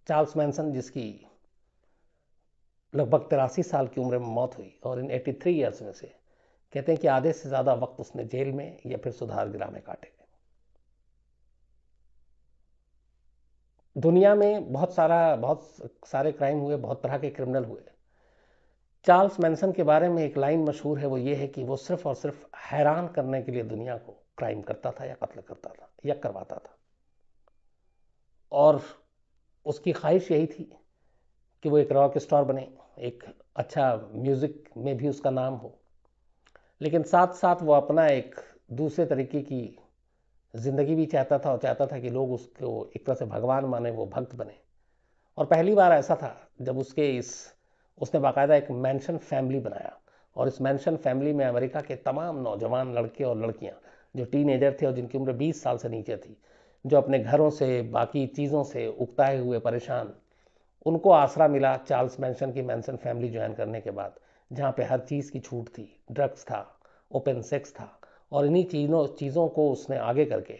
Charles Manson, जिसकी लगभग 83 साल की उम्र में मौत हुई, और इन 83 ईयर्स में से कहते हैं कि आधे से ज़्यादा वक्त उसने जेल में या फिर सुधार गृह में काटे। दुनिया में बहुत सारे क्राइम हुए, बहुत तरह के क्रिमिनल हुए। चार्ल्स मैनसन के बारे में एक लाइन मशहूर है, वो ये है कि वो सिर्फ और सिर्फ हैरान करने के लिए दुनिया को क्राइम करता था या कत्ल करता था या करवाता था, और उसकी ख्वाहिश यही थी कि वो एक रॉक स्टार बने, एक अच्छा म्यूज़िक में भी उसका नाम हो, लेकिन साथ साथ वो अपना एक दूसरे तरीके की ज़िंदगी भी चाहता था, और चाहता था कि लोग उसको एक तरह से भगवान माने, वो भक्त बने। और पहली बार ऐसा था जब उसने बाकायदा एक मैंशन फैमिली बनाया, और इस मैंशन फैमिली में अमेरिका के तमाम नौजवान लड़के और लड़कियां जो टीनेजर थे और जिनकी उम्र 20 साल से नीचे थी, जो अपने घरों से, बाकी चीज़ों से उकताए हुए परेशान, उनको आसरा मिला चार्ल्स मैनसन की मैनसन फैमिली ज्वाइन करने के बाद, जहाँ पे हर चीज़ की छूट थी, ड्रग्स था, ओपन सेक्स था, और इन्हीं चीज़ों को उसने आगे करके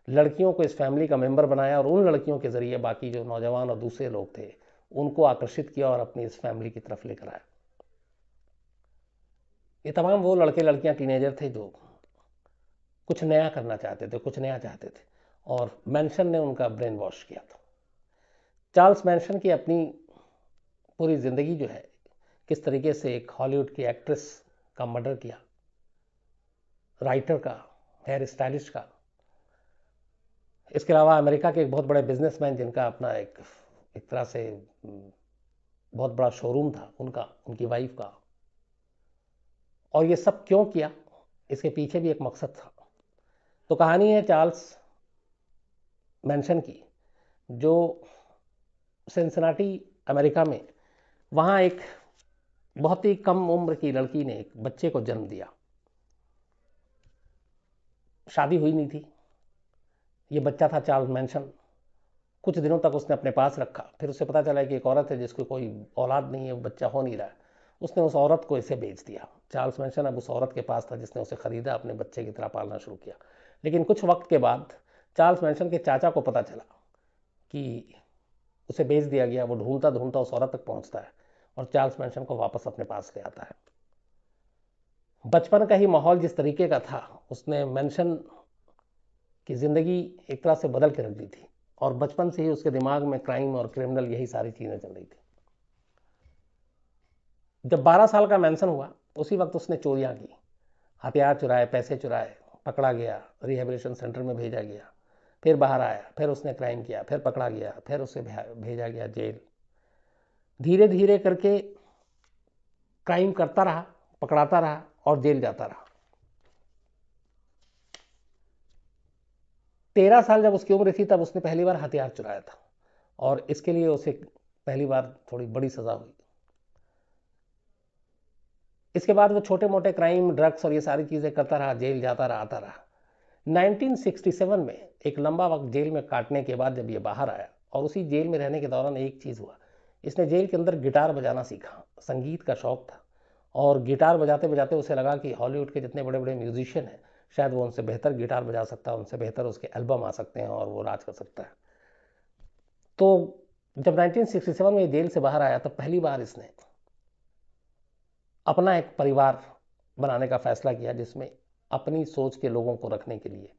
लड़कियों को इस फैमिली का मेंबर बनाया, और उन लड़कियों के ज़रिए बाकी जो नौजवान और दूसरे लोग थे उनको आकर्षित किया और अपनी इस फैमिली की तरफ लेकर आया। ये तमाम वो लड़के लड़कियां टीनेजर थे जो कुछ नया करना चाहते थे, कुछ नया चाहते थे, और मैनसन ने उनका ब्रेन वॉश किया था। चार्ल्स मैनसन की अपनी पूरी ज़िंदगी जो है, किस तरीके से एक हॉलीवुड की एक्ट्रेस का मर्डर किया, राइटर का, हेयर स्टाइलिस्ट का, इसके अलावा अमेरिका के एक बहुत बड़े बिजनेसमैन जिनका अपना एक तरह से बहुत बड़ा शोरूम था, उनकी वाइफ का, और ये सब क्यों किया, इसके पीछे भी एक मकसद था। तो कहानी है चार्ल्स मैनसन की, जो सिंसिनाटी अमेरिका में, वहाँ एक बहुत ही कम उम्र की लड़की ने एक बच्चे को जन्म दिया। शादी हुई नहीं थी, ये बच्चा था चार्ल्स मैनसन। कुछ दिनों तक उसने अपने पास रखा, फिर उसे पता चला कि एक औरत है जिसको कोई औलाद नहीं है, वो बच्चा हो नहीं रहा है। उसने उस औरत को इसे बेच दिया। चार्ल्स मैनसन अब उस औरत के पास था जिसने उसे खरीदा, अपने बच्चे की तरह पालना शुरू किया। लेकिन कुछ वक्त के बाद चार्ल्स मैनसन के चाचा को पता चला कि उसे बेच दिया गया। वो ढूंढता ढूंढता उस औरत तक पहुंचता है और चार्ल्स मैनसन को वापस अपने पास ले आता है। बचपन का ही माहौल जिस तरीके का था, उसने मैनसन की ज़िंदगी एक तरह से बदल के रख दी थी, और बचपन से ही उसके दिमाग में क्राइम और क्रिमिनल यही सारी चीज़ें चल रही थी। जब 12 साल का मैनसन हुआ, उसी वक्त उसने चोरियां की, हथियार चुराए, पैसे चुराए, पकड़ा गया, रिहेबिलिटेशन सेंटर में भेजा गया, फिर बाहर आया, फिर उसने क्राइम किया, फिर पकड़ा गया, फिर उसे भेजा गया जेल। धीरे धीरे करके क्राइम करता रहा, पकड़ाता रहा और जेल जाता रहा। 13 साल जब उसकी उम्र थी, तब उसने पहली बार हथियार चुराया था, और इसके लिए उसे पहली बार थोड़ी बड़ी सजा हुई। इसके बाद वो छोटे मोटे क्राइम, ड्रग्स और ये सारी चीज़ें करता रहा, जेल जाता रहा, आता रहा। 1967 में एक लंबा वक्त जेल में काटने के बाद जब ये बाहर आया, और उसी जेल में रहने के दौरान एक चीज़ हुआ, इसने जेल के अंदर गिटार बजाना सीखा। संगीत का शौक था, और गिटार बजाते बजाते उसे लगा कि हॉलीवुड के जितने बड़े बड़े म्यूजिशियन हैं, शायद वो उनसे बेहतर गिटार बजा सकता है, उनसे बेहतर उसके एल्बम आ सकते हैं और वो राज कर सकता है। तो जब 1967 में जेल से बाहर आया, तब पहली बार इसने अपना एक परिवार बनाने का फैसला किया, जिसमें अपनी सोच के लोगों को रखने के लिए,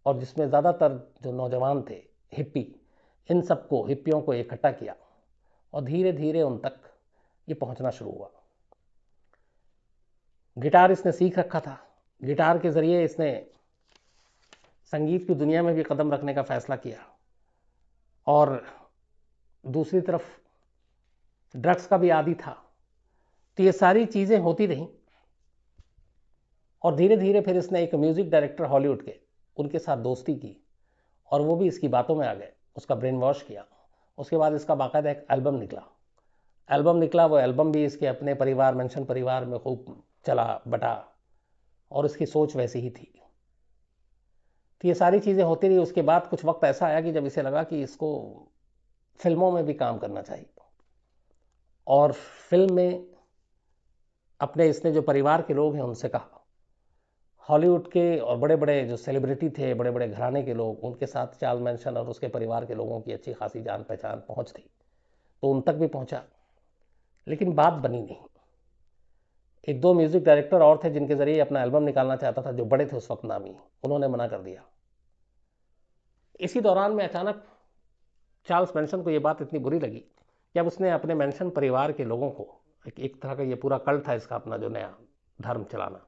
और जिसमें ज़्यादातर जो नौजवान थे, हिप्पी, इन सबको, हिप्पियों को इकट्ठा किया, और धीरे धीरे उन तक ये पहुंचना शुरू हुआ। गिटार इसने सीख रखा था, गिटार के ज़रिए इसने संगीत की दुनिया में भी कदम रखने का फैसला किया, और दूसरी तरफ ड्रग्स का भी आदी था। तो ये सारी चीज़ें होती रहीं, और धीरे धीरे फिर इसने एक म्यूज़िक डायरेक्टर हॉलीवुड के, उनके साथ दोस्ती की, और वो भी इसकी बातों में आ गए, उसका ब्रेन वॉश किया। उसके बाद इसका बाकायदा एक एल्बम निकला। वो एल्बम भी इसके अपने परिवार, मेंशन परिवार में खूब चला बटा, और इसकी सोच वैसी ही थी। तो ये सारी चीज़ें होती रही। उसके बाद कुछ वक्त ऐसा आया कि जब इसे लगा कि इसको फिल्मों में भी काम करना चाहिए, और फिल्म में अपने इसने जो परिवार के लोग हैं उनसे कहा, हॉलीवुड के और बड़े बड़े जो सेलिब्रिटी थे, बड़े बड़े घराने के लोग, उनके साथ चार्ल्स मैनसन और उसके परिवार के लोगों की अच्छी खासी जान पहचान पहुंच थी, तो उन तक भी पहुंचा, लेकिन बात बनी नहीं। एक दो म्यूजिक डायरेक्टर और थे जिनके जरिए अपना एल्बम निकालना चाहता था, जो बड़े थे उस वक्त नामी, उन्होंने मना कर दिया। इसी दौरान में अचानक चार्ल्स मैनसन को यह बात इतनी बुरी लगी कि अब उसने अपने मैनसन परिवार के लोगों को, एक तरह का ये पूरा कल्ट था इसका अपना जो नया धर्म चलाना,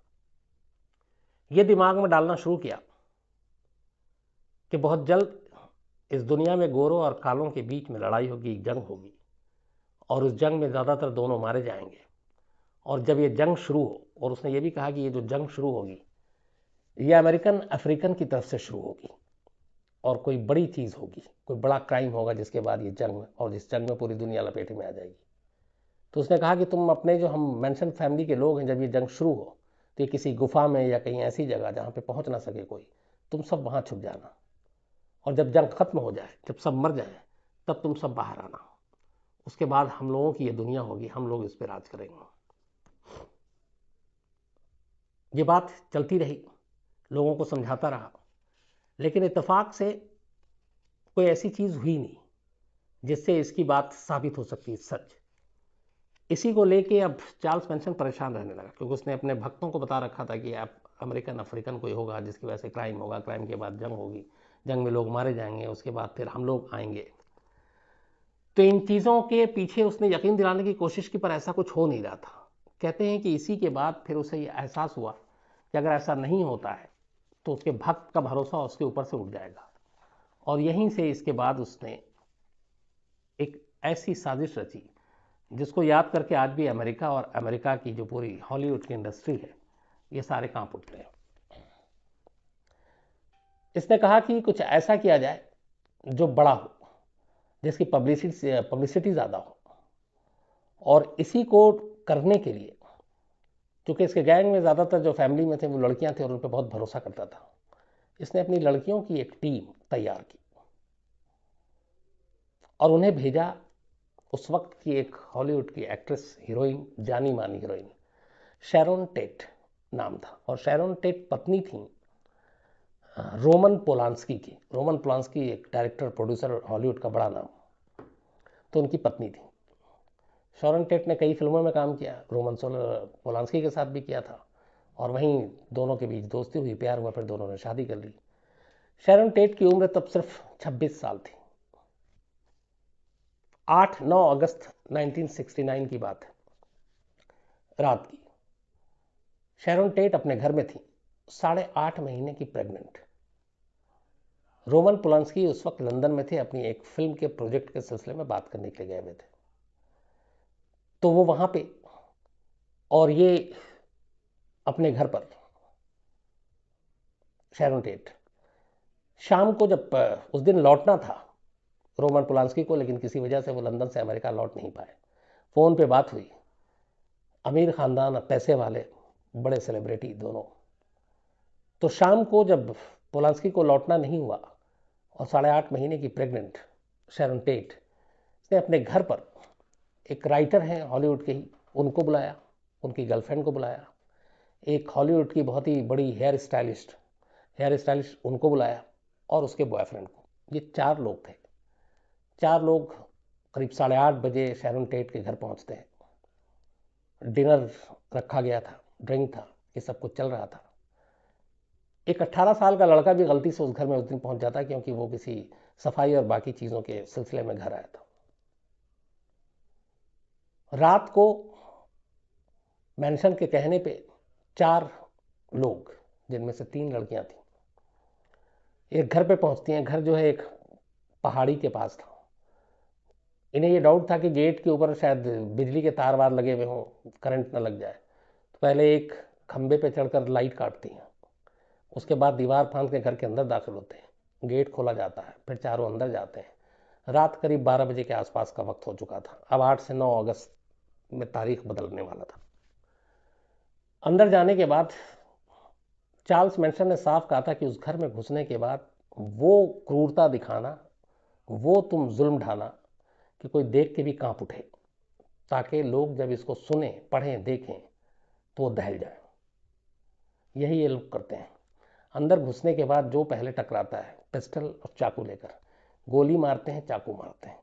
ये दिमाग में डालना शुरू किया कि बहुत जल्द इस दुनिया में गोरों और कालों के बीच में लड़ाई होगी, जंग होगी, और उस जंग में ज़्यादातर दोनों मारे जाएंगे। और जब ये जंग शुरू हो, और उसने ये भी कहा कि ये जो जंग शुरू होगी ये अमेरिकन अफ्रीकन की तरफ से शुरू होगी, और कोई बड़ी चीज़ होगी, कोई बड़ा क्राइम होगा जिसके बाद ये जंग, और इस जंग में पूरी दुनिया लपेटे में आ जाएगी। तो उसने कहा कि तुम अपने जो हम मैनसन फैमिली के लोग हैं, जब ये जंग शुरू हो तो ये किसी गुफा में या कहीं ऐसी जगह जहाँ पे पहुँच ना सके कोई, तुम सब वहाँ छुप जाना, और जब जंग खत्म हो जाए, जब सब मर जाए, तब तुम सब बाहर आना। उसके बाद हम लोगों की ये दुनिया होगी, हम लोग इस पर राज करेंगे। ये बात चलती रही, लोगों को समझाता रहा, लेकिन इत्तेफाक से कोई ऐसी चीज़ हुई नहीं जिससे इसकी बात साबित हो सकती सच। इसी को लेके अब चार्ल्स मैनसन परेशान रहने लगा, क्योंकि उसने अपने भक्तों को बता रखा था कि आप अमेरिकन अफ्रीकन कोई होगा जिसकी वजह से क्राइम होगा, क्राइम के बाद जंग होगी, जंग में लोग मारे जाएंगे, उसके बाद फिर हम लोग आएंगे। तो इन चीज़ों के पीछे उसने यकीन दिलाने की कोशिश की, पर ऐसा कुछ हो नहीं रहा था। कहते हैं कि इसी के बाद फिर उसे ये एहसास हुआ कि अगर ऐसा नहीं होता है तो उसके भक्त का भरोसा उसके ऊपर से उठ जाएगा, और यहीं से इसके बाद उसने एक ऐसी साजिश रची जिसको याद करके आज भी अमेरिका और अमेरिका की जो पूरी हॉलीवुड की इंडस्ट्री है, ये सारे कांप उठते हैं। इसने कहा कि कुछ ऐसा किया जाए जो बड़ा हो, जिसकी पब्लिसिटी ज़्यादा हो, और इसी को करने के लिए, क्योंकि इसके गैंग में ज़्यादातर जो फैमिली में थे वो लड़कियां थी और उन पर बहुत भरोसा करता था, इसने अपनी लड़कियों की एक टीम तैयार की और उन्हें भेजा उस वक्त की एक हॉलीवुड की एक्ट्रेस, हीरोइन, जानी मानी हीरोइन, शैरोन टेट नाम था। और शैरोन टेट पत्नी थी रोमन पोलांस्की की। रोमन पोलांस्की एक डायरेक्टर प्रोड्यूसर, हॉलीवुड का बड़ा नाम, तो उनकी पत्नी थी। शैरोन टेट ने कई फिल्मों में काम किया, रोमन पोलांस्की के साथ भी किया था, और वहीं दोनों के बीच दोस्ती हुई, प्यार हुआ, फिर दोनों ने शादी कर ली। शैरोन टेट की उम्र तब सिर्फ 26 साल थी। 8-9 अगस्त 1969 की बात है, रात की। शैरोन टेट अपने घर में थी, 8.5 महीने की प्रेग्नेंट। रोमन पोलांस्की उस वक्त लंदन में थे, अपनी एक फिल्म के प्रोजेक्ट के सिलसिले में बात करने के लिए गए हुए थे, तो वो वहां पे, और ये अपने घर पर, शैरोन टेट शाम को, जब उस दिन लौटना था रोमन पोलांस्की को, लेकिन किसी वजह से वो लंदन से अमेरिका लौट नहीं पाए। फ़ोन पे बात हुई, अमीर ख़ानदान, पैसे वाले, बड़े सेलिब्रिटी दोनों। तो शाम को जब पोलांस्की को लौटना नहीं हुआ, और 8.5 महीने की प्रेग्नेंट शैरोन टेट ने अपने घर पर, एक राइटर हैं हॉलीवुड के ही, उनको बुलाया, उनकी गर्लफ्रेंड को बुलाया, एक हॉलीवुड की बहुत ही बड़ी हेयर स्टाइलिस्ट उनको बुलाया, और उसके बॉयफ्रेंड को। ये 4 लोग थे। 4 लोग करीब 8:30 बजे शैरोन टेट के घर पहुंचते हैं। डिनर रखा गया था, ड्रिंक था, ये सब कुछ चल रहा था। एक 18 साल का लड़का भी गलती से उस घर में उस दिन पहुंच जाता, क्योंकि वो किसी सफाई और बाकी चीज़ों के सिलसिले में घर आया था। रात को मैनसन के कहने पे 4 लोग, जिनमें से 3 लड़कियां थी, एक घर पे पहुंचती हैं। घर जो है एक पहाड़ी के पास था। इन्हें ये डाउट था कि गेट के ऊपर शायद बिजली के तार वार लगे हुए हों, करंट ना लग जाए, तो पहले एक खंबे पे चढ़कर लाइट काटती हैं, उसके बाद दीवार फांद के घर के अंदर दाखिल होते हैं। गेट खोला जाता है, फिर चारों अंदर जाते हैं। रात करीब 12 बजे के आसपास का वक्त हो चुका था। अब 8 से 9 अगस्त में तारीख बदलने वाला था। अंदर जाने के बाद चार्ल्स मैनसन ने साफ कहा था कि उस घर में घुसने के बाद वो क्रूरता दिखाना, वो तुम जुल्म ढाना कि कोई देख के भी कांप उठे, ताकि लोग जब इसको सुने, पढ़ें, देखें तो वो दहल जाए। यही ये लोग करते हैं। अंदर घुसने के बाद जो पहले टकराता है पिस्टल और चाकू लेकर, गोली मारते हैं, चाकू मारते हैं।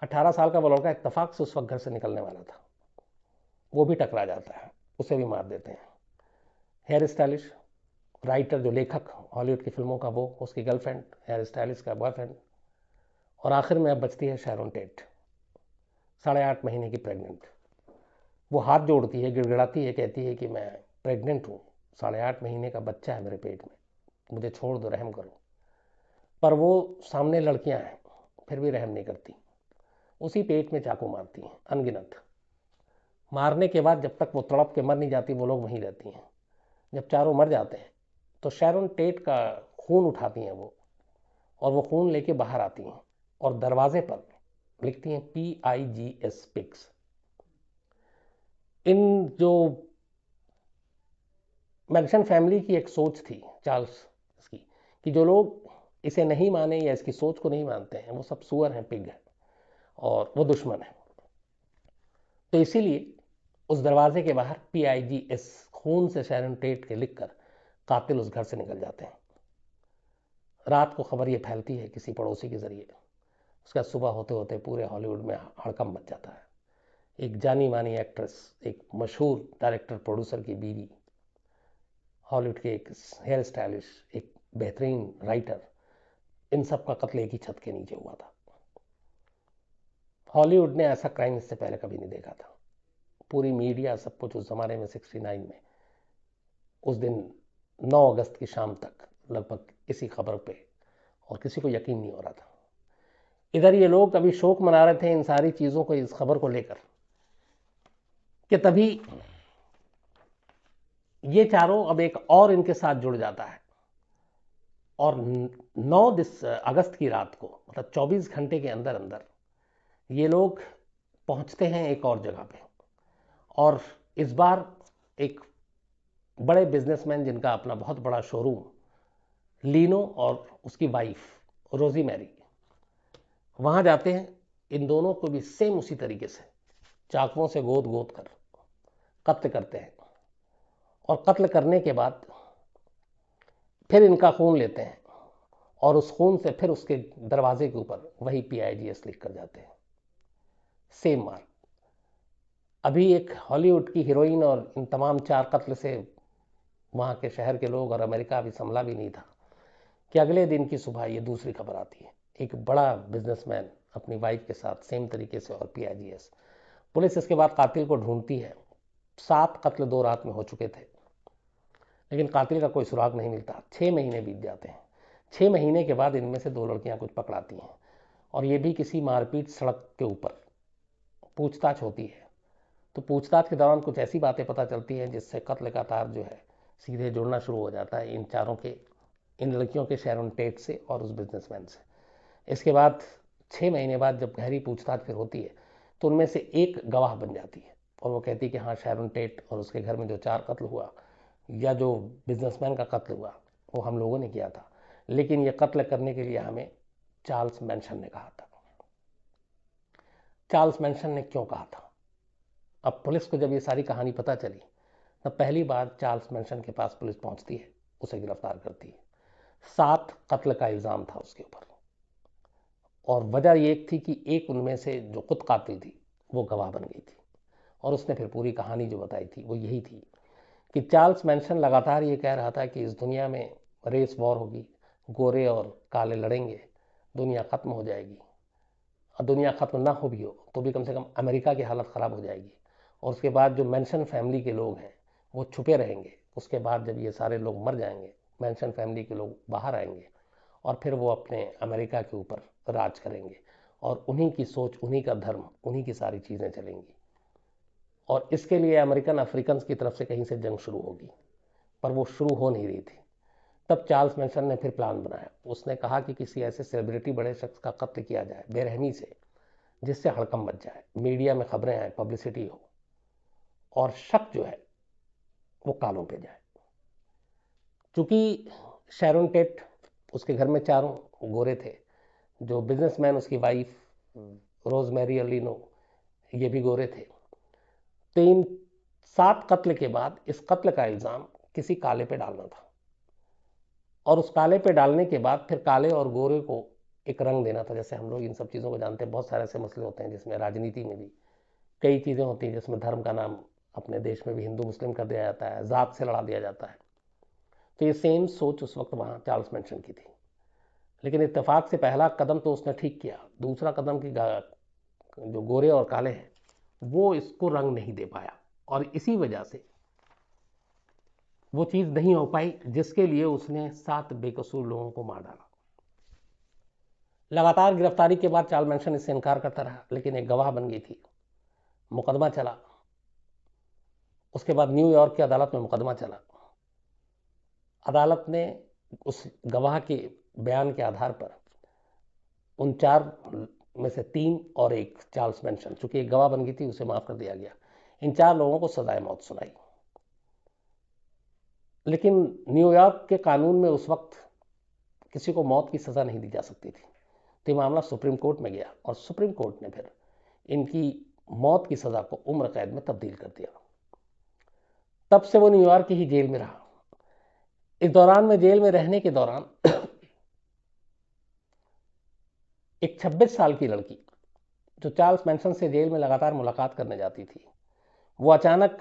18 साल का वो लड़का इत्तेफाक से उस वक्त घर से निकलने वाला था, वो भी टकरा जाता है, उसे भी मार देते हैं। हेयर स्टाइलिश राइटर, जो लेखक हॉलीवुड की फिल्मों का, वो, उसकी गर्लफ्रेंड, हेयर स्टाइलिश का बॉयफ्रेंड, और आखिर में अब बचती है शैरन टेट, 8.5 महीने की प्रेग्नेंट। वो हाथ जोड़ती है, गिड़गिड़ाती है, कहती है कि मैं प्रेग्नेंट हूँ, 8.5 महीने का बच्चा है मेरे पेट में, मुझे छोड़ दो, रहम करो। पर वो सामने लड़कियां हैं, फिर भी रहम नहीं करती, उसी पेट में चाकू मारती हैं अनगिनत। मारने के बाद जब तक वो तड़प के मर नहीं जाती, वो लोग वहीं रहती हैं। जब चारों मर जाते हैं तो शैरन टेट का खून उठाती हैं वो, और वो खून लेके बाहर आती हैं और दरवाजे पर लिखती हैं PIGS, पिग्स। इन जो मैडिसन फैमिली की एक सोच थी, चार्ल्स की, कि जो लोग इसे नहीं माने या इसकी सोच को नहीं मानते हैं, वो सब सुअर हैं, पिग हैं, और वो दुश्मन है। तो इसीलिए उस दरवाजे के बाहर PIGS, खून से शैरन टेट के लिखकर कातिल उस घर से निकल जाते हैं। रात को खबर ये फैलती है किसी पड़ोसी के जरिए, उसका सुबह होते होते पूरे हॉलीवुड में हड़कंप मच जाता है। एक जानी मानी एक्ट्रेस, एक मशहूर डायरेक्टर प्रोड्यूसर की बीवी, हॉलीवुड के एक हेयर स्टाइलिश, एक बेहतरीन राइटर, इन सब का कत्ल एक ही छत के नीचे हुआ था। हॉलीवुड ने ऐसा क्राइम इससे पहले कभी नहीं देखा था। पूरी मीडिया, सब कुछ उस जमाने में 69 में, उस दिन 9 अगस्त की शाम तक लगभग इसी खबर पे, और किसी को यकीन नहीं हो रहा था। इधर ये लोग अभी शोक मना रहे थे इन सारी चीजों को, इस खबर को लेकर, कि तभी ये चारों अब एक और इनके साथ जुड़ जाता है, और 9 अगस्त की रात को, मतलब 24 घंटे के अंदर अंदर ये लोग पहुंचते हैं एक और जगह पे। और इस बार एक बड़े बिजनेसमैन, जिनका अपना बहुत बड़ा शोरूम, लीनो और उसकी वाइफ रोजी मैरी, वहां जाते हैं। इन दोनों को भी सेम उसी तरीके से चाकुओं से गोद गोद कर कत्ल करते हैं, और कत्ल करने के बाद फिर इनका खून लेते हैं, और उस खून से फिर उसके दरवाजे के ऊपर वही PIGS लिख कर जाते हैं, सेम मार्क। अभी एक हॉलीवुड की हीरोइन और इन तमाम 4 कत्ल से वहाँ के शहर के लोग और अमेरिका अभी संभला भी नहीं था कि अगले दिन की सुबह ये दूसरी खबर आती है, एक बड़ा बिजनेसमैन अपनी वाइफ के साथ सेम तरीके से, और PIGS। पुलिस इसके बाद कातिल को ढूंढती है। 7 कत्ल 2 रात में हो चुके थे, लेकिन कातिल का कोई सुराग नहीं मिलता। 6 महीने बीत जाते हैं। 6 महीने के बाद इनमें से 2 लड़कियां कुछ पकड़ाती हैं, और ये भी किसी मारपीट सड़क के ऊपर पूछताछ होती है। तो पूछताछ के दौरान कुछ ऐसी बातें पता चलती हैं जिससे कत्ल का तार जो है सीधे जुड़ना शुरू हो जाता है इन चारों के, इन लड़कियों के, शैरन टेट से और उस बिजनेसमैन से। इसके बाद 6 महीने बाद जब गहरी पूछताछ फिर होती है, तो उनमें से एक गवाह बन जाती है, और वो कहती है कि हाँ, शैरन टेट और उसके घर में जो 4 कत्ल हुआ, या जो बिजनेसमैन का कत्ल हुआ, वो हम लोगों ने किया था, लेकिन ये कत्ल करने के लिए हमें चार्ल्स मैनसन ने कहा था। चार्ल्स मैनसन ने क्यों कहा था? अब पुलिस को जब ये सारी कहानी पता चली, तब पहली बार चार्ल्स मैनसन के पास पुलिस पहुंचती है, उसे गिरफ्तार करती है। 7 कत्ल का इल्ज़ाम था उसके ऊपर, और वजह ये थी कि एक उनमें से जो खुद कातिल थी, वो गवाह बन गई थी, और उसने फिर पूरी कहानी जो बताई थी वो यही थी कि चार्ल्स मैनसन लगातार ये कह रहा था कि इस दुनिया में रेस वॉर होगी, गोरे और काले लड़ेंगे, दुनिया खत्म हो जाएगी, और दुनिया खत्म ना हो भी हो तो भी कम से कम अमेरिका की हालत ख़राब हो जाएगी, और उसके बाद जो मैनसन फैमिली के लोग हैं वो छुपे रहेंगे। उसके बाद जब ये सारे लोग मर जाएंगे, मैनसन फैमिली के लोग बाहर आएंगे, और फिर वो अपने अमेरिका के ऊपर राज करेंगे, और उन्हीं की सोच, उन्हीं का धर्म, उन्हीं की सारी चीज़ें चलेंगी, और इसके लिए अमेरिकन अफ्रीकन की तरफ से कहीं से जंग शुरू होगी। पर वो शुरू हो नहीं रही थी। तब चार्ल्स मैनसन ने फिर प्लान बनाया। उसने कहा कि किसी ऐसे सेलिब्रिटी, बड़े शख्स का कत्ल किया जाए बेरहमी से, जिससे हड़कंप मच जाए, मीडिया में खबरें आए, पब्लिसिटी हो, और शक जो है वो कालों पे जाए। चूंकि शैरन टेट, उसके घर में चारों गोरे थे, जो बिजनेसमैन, उसकी वाइफ रोजमेरी अलीनो, ये भी गोरे थे। तो इन 7 कत्ल के बाद इस कत्ल का इल्ज़ाम किसी काले पे डालना था, और उस काले पे डालने के बाद फिर काले और गोरे को एक रंग देना था। जैसे हम लोग इन सब चीज़ों को जानते हैं, बहुत सारे ऐसे मसले होते हैं जिसमें राजनीति में भी कई चीज़ें होती हैं, जिसमें धर्म का नाम अपने देश में भी हिंदू मुस्लिम कर दिया जाता है, ज़ात से लड़ा दिया जाता है। तो ये सेम सोच उस वक्त वहाँ चार्ल्स मैनसन की थी। लेकिन इत्तेफाक से पहला कदम तो उसने ठीक किया, दूसरा कदम की जो गोरे और काले हैं वो इसको रंग नहीं दे पाया, और इसी वजह से वो चीज़ नहीं हो पाई जिसके लिए उसने 7 बेकसूर लोगों को मार डाला। लगातार गिरफ्तारी के बाद चार्ल्स मैनसन इससे इनकार करता रहा, लेकिन एक गवाह बन गई थी, मुकदमा चला। उसके बाद न्यूयॉर्क की अदालत में मुकदमा चला। अदालत ने उस गवाह के बयान के आधार पर उन 4 में से 3 और एक चार्ल्स मैनसन, चूंकि एक गवाह बन गई थी, उसे माफ कर दिया गया। इन 4 लोगों को सजाए मौत सुनाई। लेकिन न्यूयॉर्क के कानून में उस वक्त किसी को मौत की सज़ा नहीं दी जा सकती थी, तो ये मामला सुप्रीम कोर्ट में गया, और सुप्रीम कोर्ट ने फिर इनकी मौत की सज़ा को उम्र कैद में तब्दील कर दिया। तब से वो न्यूयॉर्क की ही जेल में रहा। इस दौरान में जेल में रहने के दौरान एक 26 साल की लड़की जो चार्ल्स मैनसन से जेल में लगातार मुलाकात करने जाती थी, वो अचानक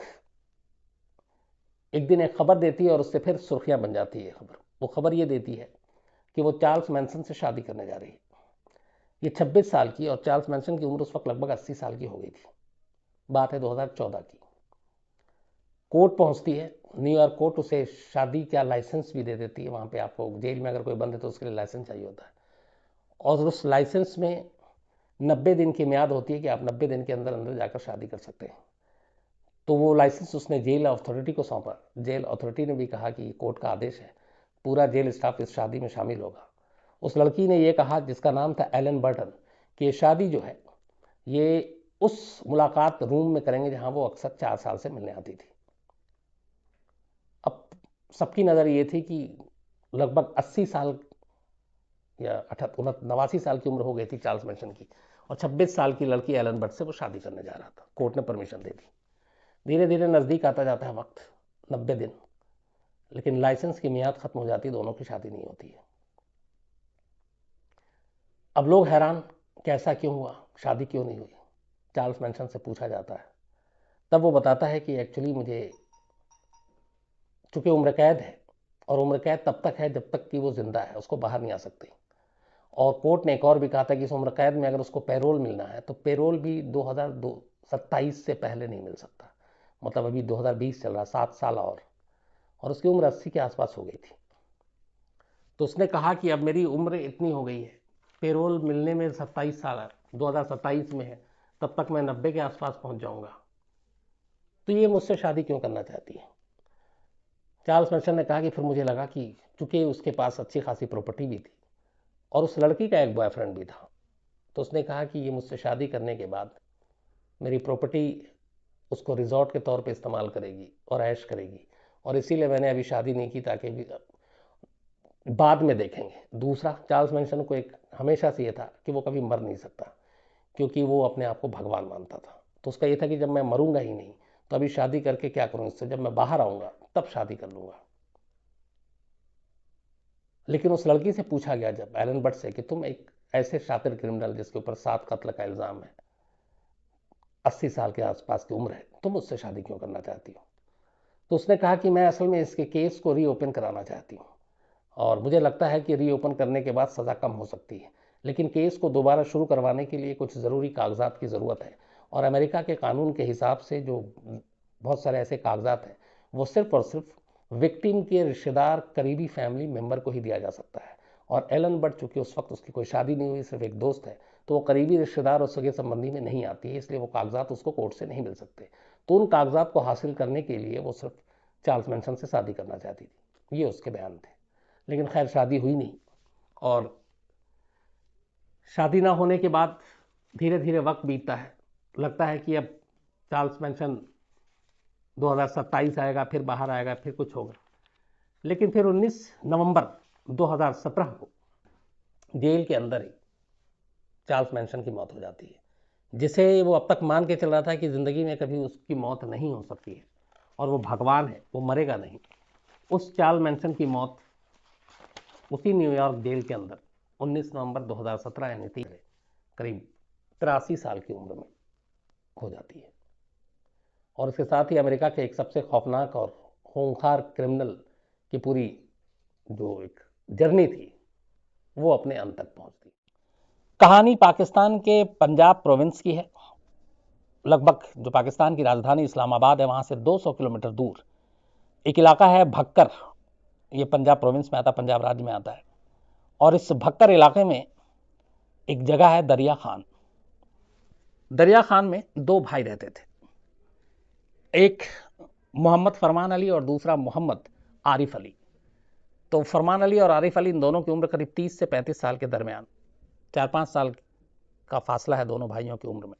एक दिन एक खबर देती है, और उससे फिर सुर्खियां बन जाती है खबर। वो खबर ये देती है कि वो चार्ल्स मैनसन से शादी करने जा रही है। ये 26 साल की, और चार्ल्स मैनसन की उम्र उस वक्त लगभग 80 साल की हो गई थी। बात है 2014 की। कोर्ट पहुंचती है, न्यूयॉर्क कोर्ट उसे शादी का लाइसेंस भी दे देती है। वहाँ पे आपको जेल में अगर कोई बंद है तो उसके लिए लाइसेंस चाहिए होता है, और उस लाइसेंस में 90 दिन की म्याद होती है कि आप 90 दिन के अंदर अंदर जाकर शादी कर सकते हैं। तो वो लाइसेंस उसने जेल अथॉरिटी को सौंपा। जेल अथॉरिटी ने भी कहा कि कोर्ट का आदेश है, पूरा जेल स्टाफ इस शादी में शामिल होगा। उस लड़की ने ये कहा, जिसका नाम था एलन बर्टन, कि ये शादी जो है ये उस मुलाकात रूम में करेंगे जहां वो अक्सर 4 साल से मिलने आती थी। अब सबकी नज़र ये थी कि लगभग 80 साल या 89 साल की उम्र हो गई थी चार्ल्स मैनसन की, और 26 साल की लड़की एलन बर्ट से वो शादी करने जा रहा था। कोर्ट ने परमिशन दे दी। धीरे धीरे नज़दीक आता जाता है वक्त, 90 दिन, लेकिन लाइसेंस की मियाद खत्म हो जाती है, दोनों की शादी नहीं होती है। अब लोग हैरान, कैसा क्यों हुआ, शादी क्यों नहीं हुई। चार्ल्स मैनसन से पूछा जाता है, तब वो बताता है कि एक्चुअली मुझे, चूंकि उम्र कैद है, और उम्र कैद तब तक है जब तक कि वो जिंदा है, उसको बाहर नहीं आ सकती। और कोर्ट ने एक और भी कहा था कि इस उम्र कैद में अगर उसको पैरोल मिलना है तो पैरोल भी 2027 से पहले नहीं मिल सकता। मतलब अभी 2020 चल रहा, 7 साल और उसकी उम्र 80 के आसपास हो गई थी। तो उसने कहा कि अब मेरी उम्र इतनी हो गई है, पेरोल मिलने में 27 साल 2027 में है, तब तक मैं 90 के आसपास पहुंच जाऊंगा, तो ये मुझसे शादी क्यों करना चाहती है। चार्ल्स मैनसन ने कहा कि फिर मुझे लगा कि चूंकि उसके पास अच्छी खासी प्रॉपर्टी भी थी और उस लड़की का एक बॉयफ्रेंड भी था, तो उसने कहा कि ये मुझसे शादी करने के बाद मेरी प्रॉपर्टी उसको रिजॉर्ट के तौर पे इस्तेमाल करेगी और ऐश करेगी, और इसीलिए मैंने अभी शादी नहीं की, ताकि भी बाद में देखेंगे। दूसरा, चार्ल्स मैनसन को एक हमेशा से ये था कि वो कभी मर नहीं सकता, क्योंकि वो अपने आप को भगवान मानता था। तो उसका ये था कि जब मैं मरूंगा ही नहीं तो अभी शादी करके क्या करूं इससे, जब मैं बाहर आऊंगा तब शादी कर लूंगा। लेकिन उस लड़की से पूछा गया जब, एलन बट से, कि तुम एक ऐसे शातिर क्रिमिनल जिसके ऊपर 7 कत्ल का इल्ज़ाम है, 80 साल के आसपास की उम्र है, तुम उससे शादी क्यों करना चाहती हो। तो उसने कहा कि मैं असल में इसके केस को रीओपन कराना चाहती हूँ, और मुझे लगता है कि रीओपन करने के बाद सज़ा कम हो सकती है, लेकिन केस को दोबारा शुरू करवाने के लिए कुछ ज़रूरी कागजात की ज़रूरत है, और अमेरिका के कानून के हिसाब से जो बहुत सारे ऐसे कागजात हैं वो सिर्फ और सिर्फ विक्टिम के रिश्तेदार, करीबी फैमिली मेम्बर को ही दिया जा सकता है। और एलन बट, चूंकि उस वक्त उसकी कोई शादी नहीं हुई, सिर्फ एक दोस्त है, तो वो करीबी रिश्तेदार और सगे संबंधी में नहीं आती है, इसलिए वो कागजात उसको कोर्ट से नहीं मिल सकते। तो उन कागजात को हासिल करने के लिए वो सिर्फ चार्ल्स मैनसन से शादी करना चाहती थी, ये उसके बयान थे। लेकिन खैर शादी हुई नहीं, और शादी ना होने के बाद धीरे धीरे वक्त बीतता है। लगता है कि अब चार्ल्स मैनसन 2027 आएगा, फिर बाहर आएगा, फिर कुछ होगा। लेकिन फिर 19 नवंबर 2017 को जेल के अंदर ही चार्ल्स मैनसन की मौत हो जाती है, जिसे वो अब तक मान के चल रहा था कि ज़िंदगी में कभी उसकी मौत नहीं हो सकती है, और वो भगवान है, वो मरेगा नहीं। उस चार्ल्स मैनसन की मौत उसी न्यूयॉर्क जेल के अंदर 19 नवंबर 2017 यानी करीब 83 साल की उम्र में हो जाती है। और इसके साथ ही अमेरिका के एक सबसे खौफनाक और खूंखार क्रिमिनल की पूरी जो एक जर्नी थी वो अपने अंत तक पहुंचती। कहानी पाकिस्तान के पंजाब प्रोविंस की है। लगभग जो पाकिस्तान की राजधानी इस्लामाबाद है वहां से 200 किलोमीटर दूर एक इलाका है भक्कर। ये पंजाब प्रोविंस में आता, पंजाब राज्य में आता है। और इस भक्कर इलाके में एक जगह है दरिया खान। दरिया खान में दो भाई रहते थे, एक मोहम्मद फरमान अली और दूसरा मोहम्मद आरिफ अली। तो फरमान अली और आरिफ अली इन दोनों की उम्र करीब 30 से 35 साल के दरमियान, 4-5 साल का फासला है दोनों भाइयों की उम्र में।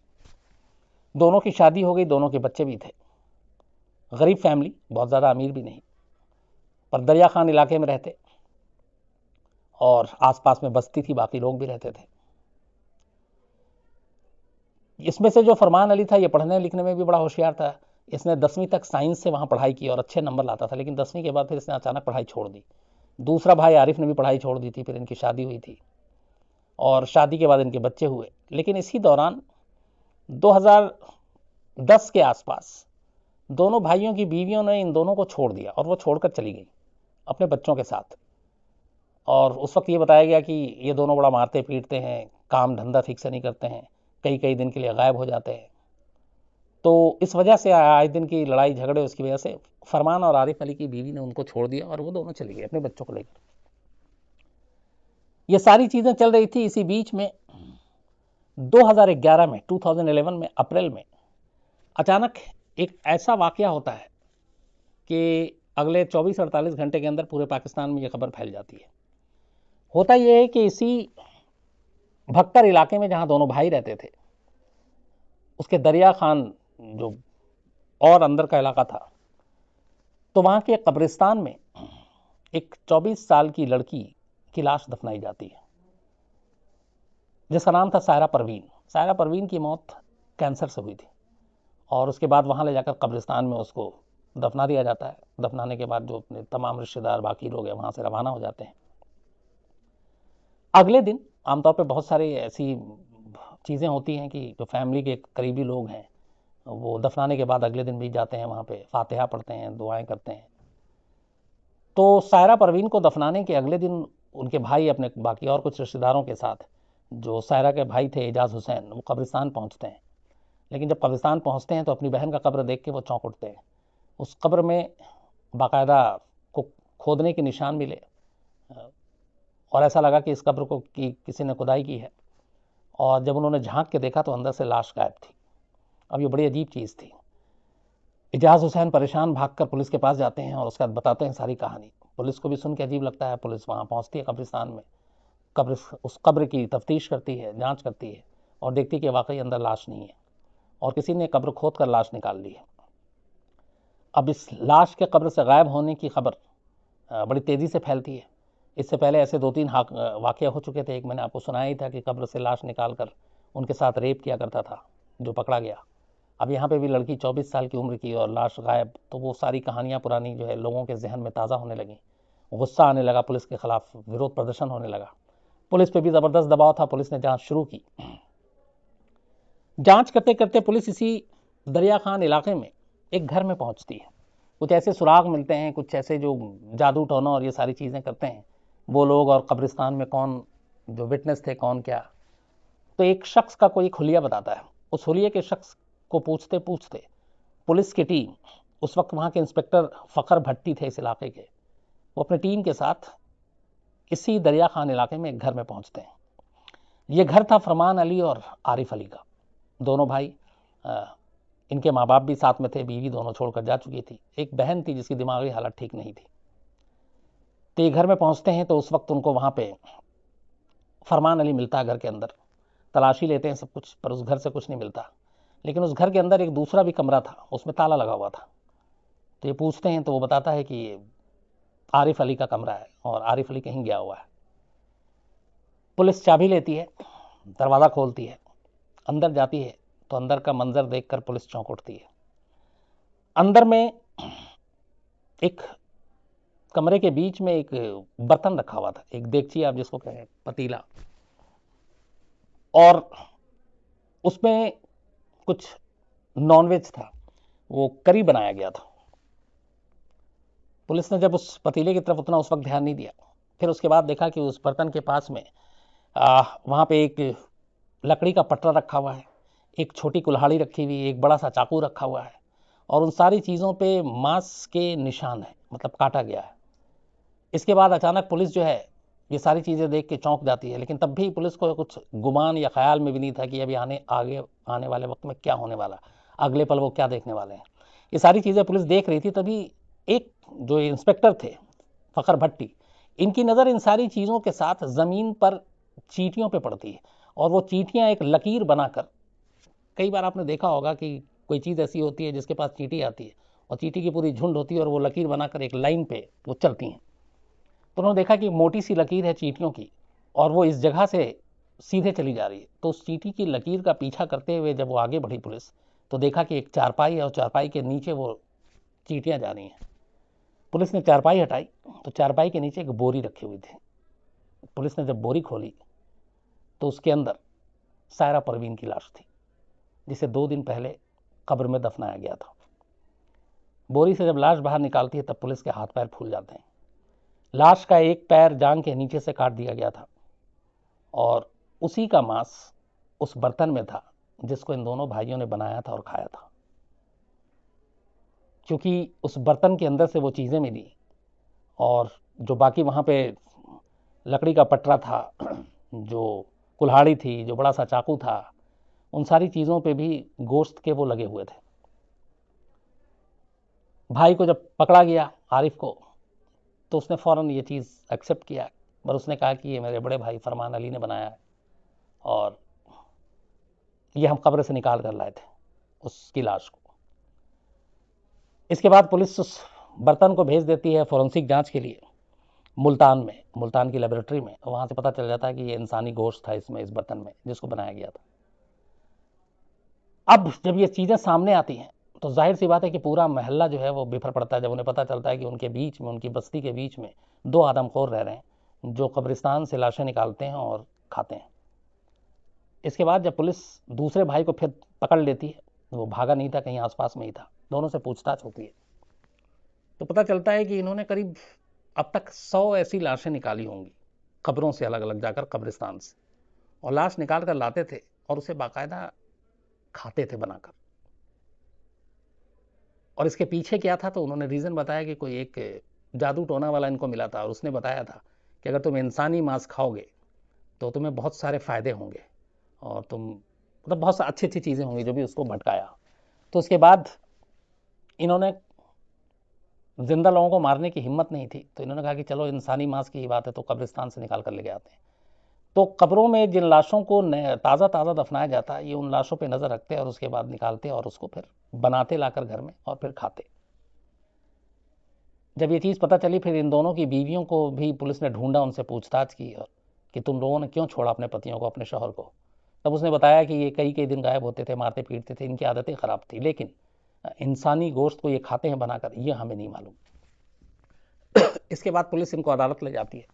दोनों की शादी हो गई, दोनों के बच्चे भी थे। गरीब फैमिली, बहुत ज़्यादा अमीर भी नहीं, पर दरिया खान इलाके में रहते और आसपास में बस्ती थी, बाकी लोग भी रहते थे। इसमें से जो फरमान अली था ये पढ़ने लिखने में भी बड़ा होशियार था। इसने 10वीं तक साइंस से वहाँ पढ़ाई की और अच्छे नंबर लाता था, लेकिन 10वीं के बाद फिर इसने अचानक पढ़ाई छोड़ दी। दूसरा भाई आरिफ ने भी पढ़ाई छोड़ दी थी, फिर इनकी शादी हुई थी और शादी के बाद इनके बच्चे हुए। लेकिन इसी दौरान 2010 के आसपास दोनों भाइयों की बीवियों ने इन दोनों को छोड़ दिया और वो छोड़कर चली गई अपने बच्चों के साथ। और उस वक्त ये बताया गया कि ये दोनों बड़ा मारते पीटते हैं, काम धंधा ठीक से नहीं करते हैं, कई कई दिन के लिए गायब हो जाते हैं। तो इस वजह से आए दिन की लड़ाई झगड़े, उसकी वजह से फरमान और आरिफ अली की बीवी ने उनको छोड़ दिया और वो दोनों चली गई अपने बच्चों को लेकर। ये सारी चीज़ें चल रही थी। इसी बीच में 2011 में 2011 में अप्रैल में अचानक एक ऐसा वाकया होता है कि अगले 24-48 घंटे के अंदर पूरे पाकिस्तान में ये खबर फैल जाती है। होता यह है कि इसी भक्कर इलाके में जहां दोनों भाई रहते थे, उसके दरिया खान जो और अंदर का इलाका था, तो वहां के कब्रिस्तान में एक 24 साल की लड़की की लाश दफनाई जाती है जिसका नाम था सायरा परवीन। सायरा परवीन की मौत कैंसर से हुई थी और उसके बाद वहां ले जाकर कब्रिस्तान में उसको दफना दिया जाता है। दफनाने के बाद जो अपने तमाम रिश्तेदार बाकी लोग हैं वहां से रवाना हो जाते हैं। अगले दिन आमतौर पर बहुत सारी ऐसी चीज़ें होती हैं कि जो फैमिली के करीबी लोग हैं वो दफनाने के बाद अगले दिन भी जाते हैं वहाँ पे, फातिहा पढ़ते हैं, दुआएं करते हैं। तो सायरा परवीन को दफनाने के अगले दिन उनके भाई अपने बाकी और कुछ रिश्तेदारों के साथ, जो सायरा के भाई थे एजाज हुसैन, वो कब्रिस्तान पहुँचते हैं। लेकिन जब कब्रिस्तान पहुँचते हैं तो अपनी बहन का कब्र देख के वो चौंक उठते हैं। उस कब्र में बाकायदा को खोदने के निशान मिले और ऐसा लगा कि इस कब्र को किसी ने खुदाई की है। और जब उन्होंने झांक के देखा तो अंदर से लाश गायब थी। अब ये बड़ी अजीब चीज़ थी। एजाज हुसैन परेशान भागकर पुलिस के पास जाते हैं और उसके बाद बताते हैं सारी कहानी। पुलिस को भी सुन के अजीब लगता है। पुलिस वहाँ पहुँचती है कब्रिस्तान में, उस कब्र की तफ्तीश करती है, जांच करती है और देखती है कि वाकई अंदर लाश नहीं है और किसी ने कब्र खोद कर लाश निकाल ली है। अब इस लाश के कब्र से गायब होने की खबर बड़ी तेज़ी से फैलती है। इससे पहले ऐसे 2-3 वाक़या हो चुके थे। एक मैंने आपको सुनाया ही था कि कब्र से लाश निकाल कर उनके साथ रेप किया करता था जो पकड़ा गया। अब यहाँ पे भी लड़की 24 साल की उम्र की और लाश गायब। तो वो सारी कहानियाँ पुरानी जो है लोगों के जहन में ताज़ा होने लगी। गुस्सा आने लगा, पुलिस के खिलाफ विरोध प्रदर्शन होने लगा। पुलिस पे भी ज़बरदस्त दबाव था। पुलिस ने जांच शुरू की। जांच करते करते पुलिस इसी दरिया खान इलाके में एक घर में पहुंचती है। कुछ ऐसे सुराग मिलते हैं, कुछ ऐसे जो जादू टोना और ये सारी चीज़ें करते हैं वो लोग, और कब्रिस्तान में कौन जो विटनेस थे कौन क्या। तो एक शख्स का कोई खुलिया बताता है। उस हुलिये के शख्स को पूछते पूछते पुलिस की टीम, उस वक्त वहाँ के इंस्पेक्टर फ़खर भट्टी थे इस इलाके के, वो अपनी टीम के साथ इसी दरिया खान इलाके में एक घर में पहुँचते हैं। ये घर था फरमान अली और आरिफ अली का। दोनों भाई, इनके माँ बाप भी साथ में थे, बीवी दोनों छोड़कर जा चुकी थी, एक बहन थी जिसकी दिमागी हालत ठीक नहीं थी। तो ये घर में पहुँचते हैं तो उस वक्त उनको वहाँ पे फरमान अली मिलता है घर के अंदर। तलाशी लेते हैं सब कुछ, पर उस घर से कुछ नहीं मिलता। लेकिन उस घर के अंदर एक दूसरा भी कमरा था, उसमें ताला लगा हुआ था। तो ये पूछते हैं तो वो बताता है कि ये आरिफ अली का कमरा है और आरिफ अली कहीं गया हुआ है। पुलिस चाबी लेती है, दरवाज़ा खोलती है, अंदर जाती है तो अंदर का मंजर देखकर पुलिस चौंक उठती है। अंदर में एक कमरे के बीच में एक बर्तन रखा हुआ था, एक देगची आप जिसको कहें, पतीला, और उसमें कुछ नॉनवेज था, वो करी बनाया गया था। पुलिस ने जब उस पतीले की तरफ उतना उस वक्त ध्यान नहीं दिया, फिर उसके बाद देखा कि उस बर्तन के पास में वहाँ पे एक लकड़ी का पटरा रखा हुआ है, एक छोटी कुल्हाड़ी रखी हुई, एक बड़ा सा चाकू रखा हुआ है, और उन सारी चीज़ों पे मांस के निशान है, मतलब काटा गया है। इसके बाद अचानक पुलिस जो है ये सारी चीज़ें देख के चौंक जाती है, लेकिन तब भी पुलिस को कुछ गुमान या ख्याल में भी नहीं था कि अभी आगे आने वाले वक्त में क्या होने वाला, अगले पल वो क्या देखने वाले हैं। ये सारी चीज़ें पुलिस देख रही थी, तभी एक जो इंस्पेक्टर थे फ़खर भट्टी, इनकी नज़र इन सारी चीज़ों के साथ ज़मीन पर चींटियों पे पड़ती है, और वो चींटियाँ एक लकीर बनाकर, कई बार आपने देखा होगा कि कोई चीज़ ऐसी होती है जिसके पास चींटी आती है और चींटी की पूरी झुंड होती है और वो लकीर बनाकर एक लाइन पे वो चलती हैं। तो उन्होंने देखा कि मोटी सी लकीर है चींटियों की, और वो इस जगह से सीधे चली जा रही है। तो उस चींटी की लकीर का पीछा करते हुए जब वो आगे बढ़ी पुलिस, तो देखा कि एक चारपाई है और चारपाई के नीचे वो चींटियाँ जा रही हैं। पुलिस ने चारपाई हटाई तो चारपाई के नीचे एक बोरी रखी हुई थी। पुलिस ने जब बोरी खोली तो उसके अंदर सायरा परवीन की लाश थी, जिसे 2 दिन पहले कब्र में दफनाया गया था। बोरी से जब लाश बाहर निकालती है तब पुलिस के हाथ पैर फूल जाते हैं। लाश का एक पैर जांघ के नीचे से काट दिया गया था, और उसी का मांस उस बर्तन में था जिसको इन दोनों भाइयों ने बनाया था और खाया था। क्योंकि उस बर्तन के अंदर से वो चीज़ें मिली, और जो बाकी वहाँ पे लकड़ी का पटरा था, जो कुल्हाड़ी थी, जो बड़ा सा चाकू था, उन सारी चीज़ों पे भी गोश्त के वो लगे हुए थे। भाई को जब पकड़ा गया, आरिफ को, तो उसने फ़ौरन ये चीज़ एक्सेप्ट किया, पर उसने कहा कि ये मेरे बड़े भाई फरमान अली ने बनाया है, और ये हम कब्र से निकाल कर लाए थे उसकी लाश को। इसके बाद पुलिस उस बर्तन को भेज देती है फॉरेंसिक जांच के लिए मुल्तान की लेबोरेटरी में। वहाँ से पता चल जाता है कि ये इंसानी गोश्त था इसमें, इस बर्तन में जिसको बनाया गया था। अब जब ये चीज़ें सामने आती हैं तो जाहिर सी बात है कि पूरा मोहल्ला जो है वो बिफर पड़ता है, जब उन्हें पता चलता है कि उनके बीच में, उनकी बस्ती के बीच में 2 आदमखोर रह रहे हैं जो कब्रिस्तान से लाशें निकालते हैं और खाते हैं। इसके बाद जब पुलिस दूसरे भाई को फिर पकड़ लेती है, वो भागा नहीं था, कहीं आसपास में ही था, दोनों से पूछताछ होती है, तो पता चलता है कि इन्होंने करीब अब तक 100 ऐसी लाशें निकाली होंगी कब्रों से, अलग अलग जाकर कब्रिस्तान से, और लाश निकाल कर लाते थे और उसे बाकायदा खाते थे बनाकर। और इसके पीछे क्या था, तो उन्होंने रीज़न बताया कि कोई एक जादू टोना वाला इनको मिला था और उसने बताया था कि अगर तुम इंसानी मांस खाओगे तो तुम्हें बहुत सारे फ़ायदे होंगे, और तुम मतलब बहुत अच्छी अच्छी चीज़ें होंगी, जो भी उसको भटकाया। तो उसके बाद इन्होंने, जिंदा लोगों को मारने की हिम्मत नहीं थी, तो इन्होंने कहा कि चलो इंसानी मांस की ही बात है, तो कब्रिस्तान से निकाल कर लेके आते हैं। तो कब्रों में जिन लाशों को ताज़ा ताज़ा दफनाया जाता है, ये उन लाशों पे नज़र रखते और उसके बाद निकालते और उसको फिर बनाते लाकर घर में और फिर खाते। जब ये चीज़ पता चली, फिर इन दोनों की बीवियों को भी पुलिस ने ढूंढा, उनसे पूछताछ की, और कि तुम लोगों ने क्यों छोड़ा अपने पतियों को, अपने शौहर को। तब उसने बताया कि ये कई कई दिन गायब होते थे, मारते पीटते थे, इनकी आदतें ख़राब थी, लेकिन इंसानी गोश्त को ये खाते हैं बनाकर, ये हमें नहीं मालूम। इसके बाद पुलिस इनको अदालत ले जाती है।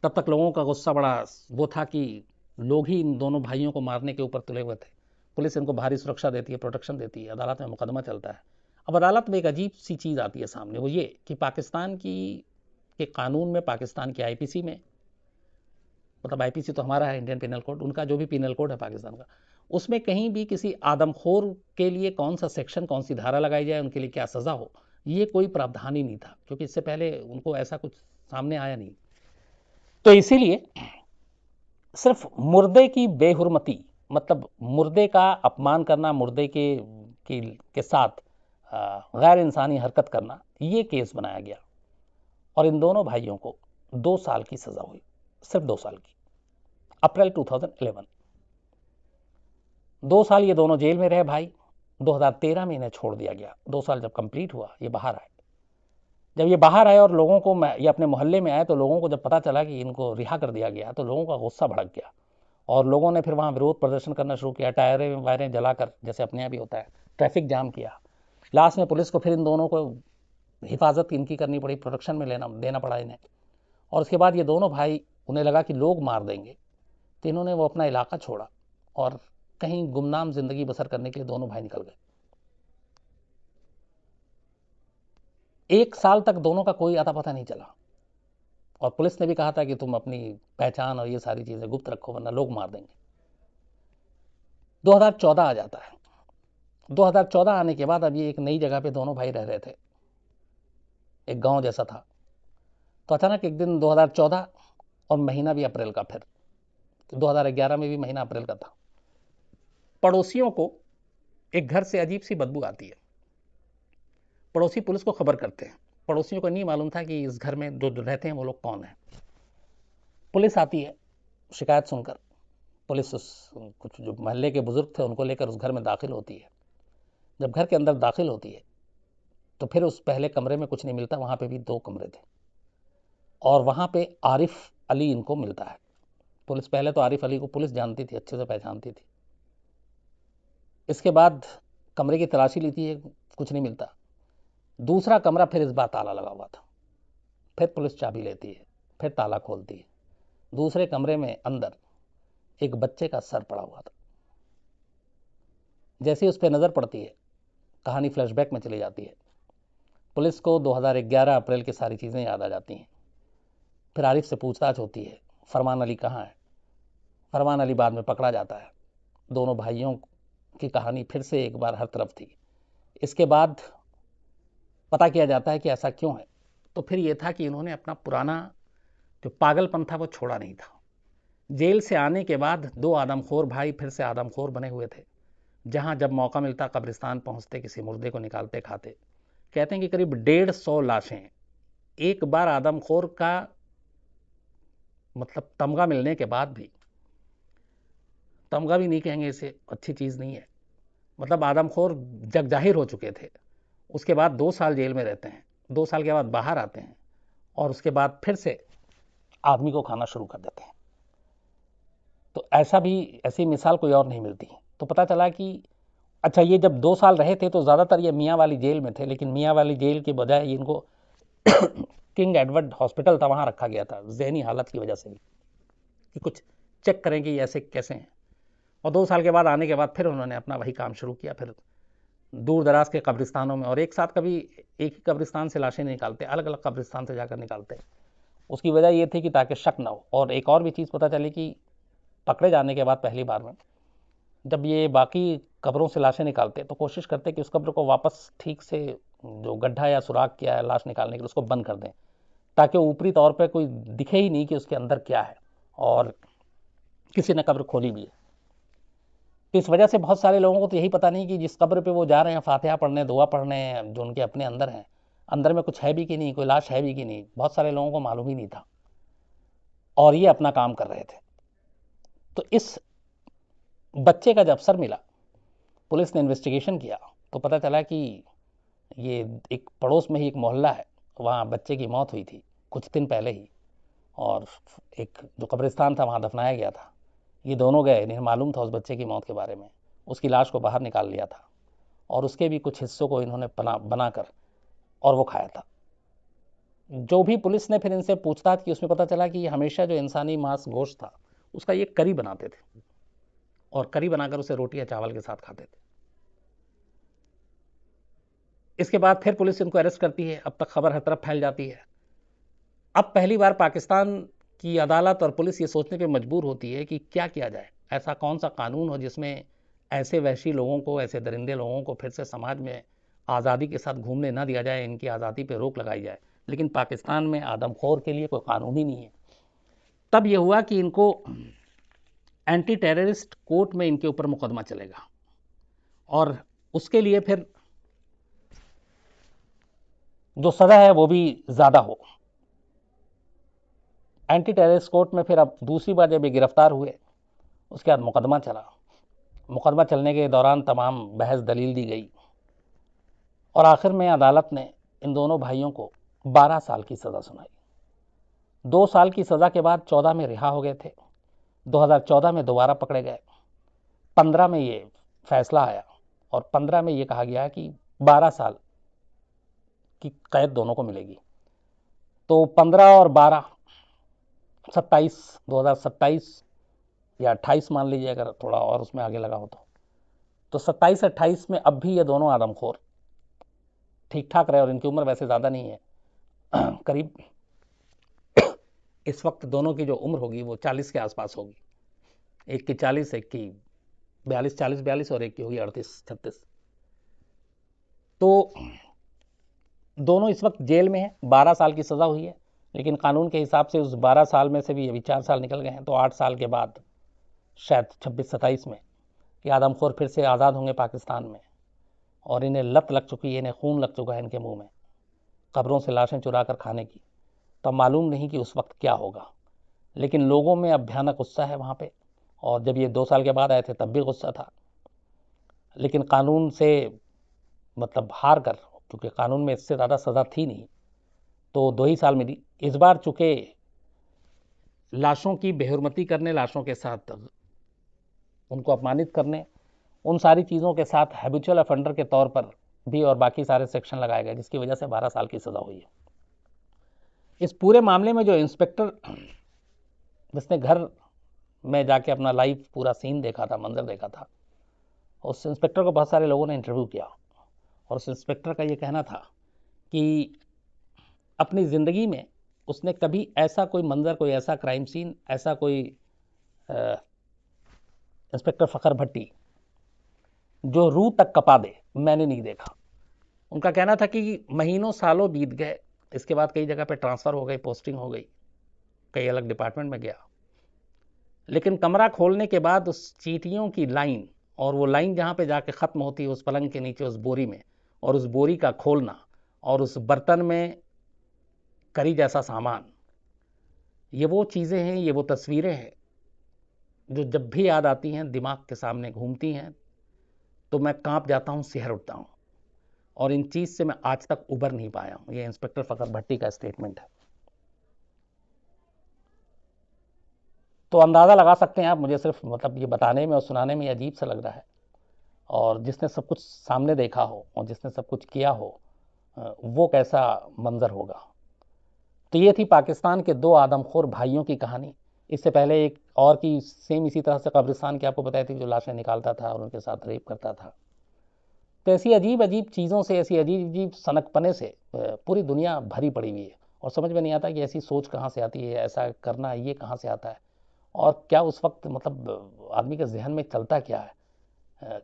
तब तक लोगों का गुस्सा बड़ा वो था कि लोग ही इन दोनों भाइयों को मारने के ऊपर तुले हुए थे। पुलिस इनको भारी सुरक्षा देती है, प्रोटेक्शन देती है, अदालत में मुकदमा चलता है। अब अदालत में एक अजीब सी चीज़ आती है सामने, वो ये कि पाकिस्तान की के कानून में, पाकिस्तान के आईपीसी में, मतलब आईपीसी तो हमारा है, इंडियन पिनल कोड, उनका जो भी पिनल कोड है पाकिस्तान का, उसमें कहीं भी किसी आदमखोर के लिए कौन सा सेक्शन, कौन सी धारा लगाई जाए, उनके लिए क्या सज़ा हो, ये कोई प्रावधान ही नहीं था, क्योंकि इससे पहले उनको ऐसा कुछ सामने आया नहीं। तो इसीलिए सिर्फ मुर्दे की बेहुरमती, मतलब मुर्दे का अपमान करना, मुर्दे के साथ गैर इंसानी हरकत करना, ये केस बनाया गया, और इन दोनों भाइयों को 2 साल की सज़ा हुई, सिर्फ 2 साल की, अप्रैल 2011। 2 साल ये दोनों जेल में रहे भाई। 2013 में इन्हें छोड़ दिया गया। 2 साल जब कंप्लीट हुआ, ये बाहर आए। जब ये बाहर आए और लोगों को, ये अपने मोहल्ले में आए, तो लोगों को जब पता चला कि इनको रिहा कर दिया गया, तो लोगों का गुस्सा भड़क गया, और लोगों ने फिर वहाँ विरोध प्रदर्शन करना शुरू किया, टायरें वायरें जलाकर, जैसे अपने यहाँ भी होता है, ट्रैफिक जाम किया। लास्ट में पुलिस को फिर इन दोनों को हिफाजत इनकी करनी पड़ी, प्रोटेक्शन में देना पड़ा इन्हें। और उसके बाद ये दोनों भाई, उन्हें लगा कि लोग मार देंगे, तो इन्होंने वो अपना इलाका छोड़ा और कहीं गुमनाम जिंदगी बसर करने के लिए दोनों भाई निकल गए। 1 साल तक दोनों का कोई अता पता नहीं चला और पुलिस ने भी कहा था कि तुम अपनी पहचान और ये सारी चीजें गुप्त रखो वरना लोग मार देंगे। 2014 आ जाता है। 2014 आने के बाद अब ये एक नई जगह पे दोनों भाई रह रहे थे, एक गांव जैसा था। तो अचानक एक दिन 2014 और महीना भी अप्रैल का, फिर 2011 में भी महीना अप्रैल का था, पड़ोसियों को एक घर से अजीब सी बदबू आती है। पड़ोसी पुलिस को खबर करते हैं। पड़ोसियों को नहीं मालूम था कि इस घर में जो रहते हैं वो लोग कौन है। पुलिस आती है शिकायत सुनकर। पुलिस कुछ जो मोहल्ले के बुजुर्ग थे उनको लेकर उस घर में दाखिल होती है। जब घर के अंदर दाखिल होती है तो फिर उस पहले कमरे में कुछ नहीं मिलता, वहां पे भी 2 कमरे थे और वहां पे आरिफ अली इनको मिलता है। पुलिस पहले तो आरिफ अली को पुलिस जानती थी, अच्छे से पहचानती थी। इसके बाद कमरे की तलाशी लेती है, कुछ नहीं मिलता। दूसरा कमरा फिर इस बार ताला लगा हुआ था। फिर पुलिस चाबी लेती है, फिर ताला खोलती है। दूसरे कमरे में अंदर एक बच्चे का सर पड़ा हुआ था। जैसे ही उस पर नजर पड़ती है, कहानी फ्लैशबैक में चली जाती है। पुलिस को 2011 अप्रैल की सारी चीजें याद आ जाती हैं। फिर आरिफ से पूछताछ होती है, फरमान अली कहाँ है। फरमान अली बाद में पकड़ा जाता है। दोनों भाइयों की कहानी फिर से एक बार हर तरफ थी। इसके बाद पता किया जाता है कि ऐसा क्यों है। तो फिर यह था कि इन्होंने अपना पुराना जो पागलपन था वो छोड़ा नहीं था। जेल से आने के बाद 2 आदमखोर भाई फिर से आदमखोर बने हुए थे। जहां जब मौका मिलता कब्रिस्तान पहुंचते, किसी मुर्दे को निकालते खाते। कहते हैं कि करीब 150 लाशें एक बार आदमखोर का मतलब तमगा मिलने के बाद भी, तमगा भी नहीं कहेंगे इसे, अच्छी चीज नहीं है, मतलब आदमखोर जग जाहिर हो चुके थे। उसके बाद 2 साल जेल में रहते हैं, 2 साल के बाद बाहर आते हैं और उसके बाद फिर से आदमी को खाना शुरू कर देते हैं। तो ऐसी मिसाल कोई और नहीं मिलती। तो पता चला कि अच्छा, ये जब 2 साल रहे थे तो ज़्यादातर ये मियाँ वाली जेल में थे, लेकिन मियाँ वाली जेल के बजाय इनको किंग एडवर्ड हॉस्पिटल था, वहाँ रखा गया था जहनी हालत की वजह से भी, कि कुछ चेक करें कि ऐसे कैसे हैं। और 2 साल के बाद आने के बाद फिर उन्होंने अपना वही काम शुरू किया। फिर दूर दराज के कब्रिस्तानों में, और एक साथ कभी एक ही कब्रिस्तान से लाशें नहीं निकालते, अलग अलग कब्रिस्तान से जाकर निकालते। उसकी वजह ये थी कि ताकि शक ना हो। और एक और भी चीज़ पता चली कि पकड़े जाने के बाद पहली बार में जब ये बाकी कब्रों से लाशें निकालते तो कोशिश करते कि उस कब्र को वापस ठीक से जो गड्ढा या सुराख किया है लाश निकालने के लिए उसको बंद कर दें, ताकि ऊपरी तौर पे कोई दिखे ही नहीं कि उसके अंदर क्या है और किसी ने कब्र खोली भी है। तो इस वजह से बहुत सारे लोगों को तो यही पता नहीं कि जिस कब्र पे वो जा रहे हैं फातिहा पढ़ने, दुआ पढ़ने, जो उनके अपने अंदर हैं, अंदर में कुछ है भी कि नहीं, कोई लाश है भी कि नहीं, बहुत सारे लोगों को मालूम ही नहीं था और ये अपना काम कर रहे थे। तो इस बच्चे का जब सर मिला, पुलिस ने इन्वेस्टिगेशन किया तो पता चला कि ये एक पड़ोस में ही एक मोहल्ला है, वहाँ बच्चे की मौत हुई थी कुछ दिन पहले ही, और एक जो कब्रिस्तान था वहाँ दफनाया गया था। ये दोनों गए, इन्हें मालूम था उस बच्चे की मौत के बारे में, उसकी लाश को बाहर निकाल लिया था और उसके भी कुछ हिस्सों को इन्होंने बनाकर और वो खाया था। जो भी पुलिस ने फिर इनसे पूछताछ की उसमें पता चला कि हमेशा जो इंसानी मांस गोश्त था उसका ये करी बनाते थे और करी बनाकर उसे रोटी या चावल के साथ खाते थे। इसके बाद फिर पुलिस इनको अरेस्ट करती है। अब तक खबर हर तरफ फैल जाती है। अब पहली बार पाकिस्तान की अदालत और पुलिस ये सोचने पे मजबूर होती है कि क्या किया जाए, ऐसा कौन सा कानून हो जिसमें ऐसे वहशी लोगों को, ऐसे दरिंदे लोगों को फिर से समाज में आज़ादी के साथ घूमने ना दिया जाए, इनकी आज़ादी पे रोक लगाई जाए। लेकिन पाकिस्तान में आदमखोर के लिए कोई कानून ही नहीं है। तब यह हुआ कि इनको एंटी टेररिस्ट कोर्ट में इनके ऊपर मुकदमा चलेगा और उसके लिए फिर जो सजा है वो भी ज़्यादा हो। एंटी टेररिस्ट कोर्ट में फिर अब दूसरी बार जब ये गिरफ्तार हुए उसके बाद मुकदमा चला। मुकदमा चलने के दौरान तमाम बहस दलील दी गई और आखिर में अदालत ने इन दोनों भाइयों को 12 साल की सज़ा सुनाई। 2 साल की सज़ा के बाद 14 में रिहा हो गए थे। 2014 में दोबारा पकड़े गए। 15 में ये फैसला आया और 15 में ये कहा गया कि 12 साल की कैद दोनों को मिलेगी। तो 15 और 12 27 2027 या 28 मान लीजिए, अगर थोड़ा और उसमें आगे लगा हो तो 27-28 में अब भी ये दोनों आदमखोर ठीक ठाक रहे, और इनकी उम्र वैसे ज़्यादा नहीं है, करीब इस वक्त दोनों की जो उम्र होगी वो 40 के आसपास होगी। एक की 40, एक की 40-42 और एक की होगी 38-36। तो दोनों इस वक्त जेल में हैं। 12 साल की सज़ा हुई है, लेकिन कानून के हिसाब से उस 12 साल में से भी अभी 4 साल निकल गए हैं, तो 8 साल के बाद शायद 26-27 में ये आदमखोर फिर से आज़ाद होंगे पाकिस्तान में। और इन्हें लत लग चुकी है, इन्हें खून लग चुका है इनके मुंह में, कब्रों से लाशें चुरा कर खाने की। तो मालूम नहीं कि उस वक्त क्या होगा, लेकिन लोगों में अब भयानक गुस्सा है वहाँ पे। और जब ये 2 साल के बाद आए थे तब भी गुस्सा था, लेकिन कानून से मतलब हार कर, क्योंकि कानून में इससे ज़्यादा सज़ा थी नहीं, तो 2 ही साल मिली। इस बार चूँकि लाशों की बेहुरमती करने, लाशों के साथ उनको अपमानित करने, उन सारी चीज़ों के साथ हैबिचुअल अफेंडर के तौर पर भी और बाकी सारे सेक्शन लगाए गए, जिसकी वजह से 12 साल की सज़ा हुई है। इस पूरे मामले में जो इंस्पेक्टर, जिसने घर में जाके अपना लाइव पूरा सीन देखा था, मंजर देखा था, उस इंस्पेक्टर को बहुत सारे लोगों ने इंटरव्यू किया, और उस इंस्पेक्टर का ये कहना था कि अपनी ज़िंदगी में उसने कभी ऐसा कोई मंजर, कोई ऐसा क्राइम सीन, ऐसा कोई इंस्पेक्टर फ़खर भट्टी जो रूह तक कपा दे, मैंने नहीं देखा। उनका कहना था कि महीनों सालों बीत गए, इसके बाद कई जगह पे ट्रांसफ़र हो गई, पोस्टिंग हो गई, कई अलग डिपार्टमेंट में गया, लेकिन कमरा खोलने के बाद उस चींटियों की लाइन, और वो लाइन जहाँ पे जाके ख़त्म होती है उस पलंग के नीचे उस बोरी में, और उस बोरी का खोलना, और उस बर्तन में करी जैसा सामान, ये वो चीज़ें हैं, ये वो तस्वीरें हैं जो जब भी याद आती हैं, दिमाग के सामने घूमती हैं, तो मैं कांप जाता हूँ, सिहर उठता हूँ, और इन चीज़ से मैं आज तक उबर नहीं पाया हूँ। ये इंस्पेक्टर फ़खर भट्टी का स्टेटमेंट है। तो अंदाज़ा लगा सकते हैं आप, मुझे सिर्फ मतलब ये बताने में और सुनाने में अजीब सा लग रहा है, और जिसने सब कुछ सामने देखा हो और जिसने सब कुछ किया हो, वो कैसा मंजर होगा। तो ये थी पाकिस्तान के 2 आदमखोर भाइयों की कहानी। इससे पहले एक और की सेम इसी तरह से कब्रिस्तान की आपको बताई थी, जो लाशें निकालता था और उनके साथ रेप करता था। तो ऐसी अजीब अजीब चीज़ों से, ऐसी अजीब अजीब सनकपने से पूरी दुनिया भरी पड़ी हुई है, और समझ में नहीं आता कि ऐसी सोच कहाँ से आती है, ऐसा करना ये कहाँ से आता है, और क्या उस वक्त मतलब आदमी के जहन में चलता क्या है।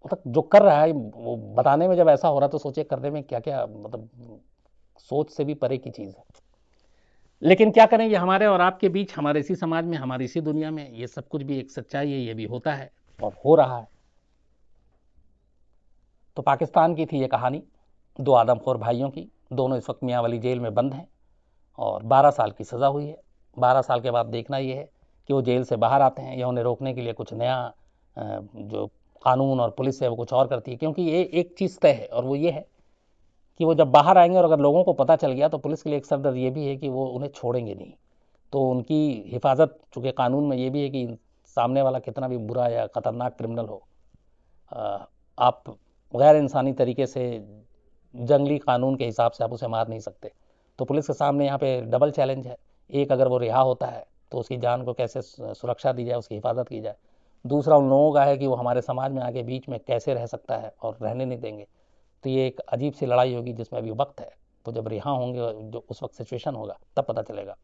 मतलब जो कर रहा है वो बताने में जब ऐसा हो रहा तो सोचे करने में क्या क्या, मतलब सोच से भी परे की चीज़ है। लेकिन क्या करें, ये हमारे और आपके बीच, हमारे इसी समाज में, हमारी इसी दुनिया में ये सब कुछ भी एक सच्चाई है, ये भी होता है और हो रहा है। तो पाकिस्तान की थी ये कहानी 2 आदमखोर भाइयों की। दोनों इस वक्त मियांवाली जेल में बंद हैं और 12 साल की सज़ा हुई है। 12 साल के बाद देखना ये है कि वो जेल से बाहर आते हैं या उन्हें रोकने के लिए कुछ नया जो कानून और पुलिस है वो कुछ और करती है। क्योंकि ये एक चीज़ तय है, और वो ये है कि वो जब बाहर आएंगे और अगर लोगों को पता चल गया तो पुलिस के लिए एक सरदर्द ये भी है कि वो उन्हें छोड़ेंगे नहीं। तो उनकी हिफाजत, चूँकि कानून में ये भी है कि सामने वाला कितना भी बुरा या ख़तरनाक क्रिमिनल हो, आप गैर इंसानी तरीके से, जंगली कानून के हिसाब से आप उसे मार नहीं सकते। तो पुलिस के सामने यहाँ पे डबल चैलेंज है। एक, अगर वो रिहा होता है तो उसकी जान को कैसे सुरक्षा दी जाए, उसकी हिफाजत की जाए। दूसरा उन लोगों का है कि वो हमारे समाज में आके बीच में कैसे रह सकता है, और रहने नहीं देंगे। तो ये एक अजीब सी लड़ाई होगी जिसमें अभी वक्त है। तो जब रिहा होंगे, जो उस वक्त सिचुएशन होगा, तब पता चलेगा।